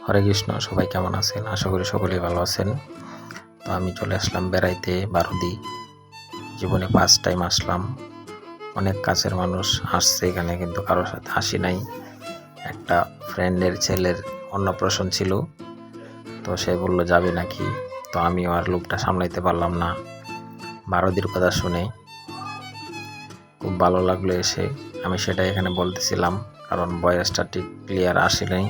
হরে কৃষ্ণ। সবাই কেমন আছেন? আশা করি সকলেই ভালো আছেন। তো আমি চলে আসলাম বেড়াইতে বারুদি। জীবনে ফার্স্ট টাইম আসলাম। অনেক কাছের মানুষ আসছে এখানে, কিন্তু কারোর সাথে আসি নাই। একটা ফ্রেন্ডের ছেলের অন্নপ্রাশন ছিল, তো সে বলল যাবে নাকি। তো আমিও আর লোকটা সামলাইতে পারলাম না। বারুদির কথা শুনে খুব ভালো লাগলো এসে। আমি সেটাই এখানে বলতেছিলাম, কারণ ভয়েসটা ঠিক ক্লিয়ার আসে নাই।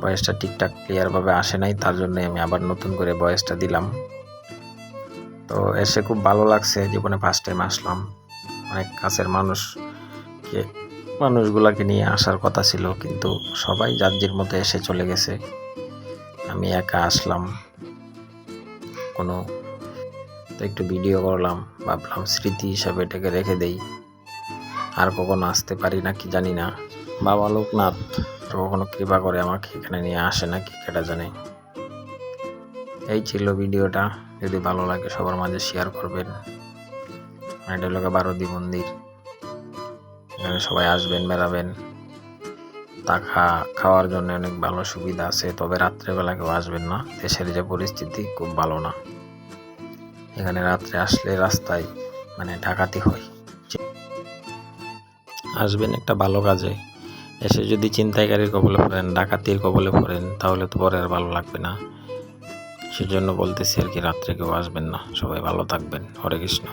ভয়েসটা ঠিকঠাক ক্লিয়ারভাবে আসে নাই, তার জন্য আমি আবার নতুন করে ভয়েসটা দিলাম। তো এসে খুব ভালো লাগছে। জীবনে ফার্স্ট টাইম আসলাম। অনেক কাছের মানুষগুলাকে নিয়ে আসার কথা ছিল, কিন্তু সবাই যার যার মতো এসে চলে গেছে। আমি একা আসলাম। তো একটু ভিডিও করলাম, ভাবলাম স্মৃতি হিসাবে এটাকে রেখে দেই। আর কখনো আসতে পারি নাকি জানি না। বাবা লোকনাথ কখনো কৃপা করে আমাকে এখানে নিয়ে আসে নাকি কেটা জানে। এই ছিল ভিডিওটা। যদি ভালো লাগে সবার মাঝে শেয়ার করবেন। এটা হলো বারুদি মন্দির। এখানে সবাই আসবেন, বেড়াবেন। খাওয়ার জন্য অনেক ভালো সুবিধা আছে, তবে রাত্রেবেলা কেউ আসবেন না। দেশের যে পরিস্থিতি খুব ভালো না। এখানে রাত্রে আসলে রাস্তায় ডাকাতি হয়। আসবেন একটা ভালো কাজে, এসে যদি ছিনতাইকারীর কবলে পড়েন, ডাকাতির কবলে পড়েন, তাহলে তো পরে আর ভালো লাগবে না। সেজন্য বলতেছি আর কি, রাত্রে কেউ আসবেন না। সবাই ভালো থাকবেন। হরে কৃষ্ণ।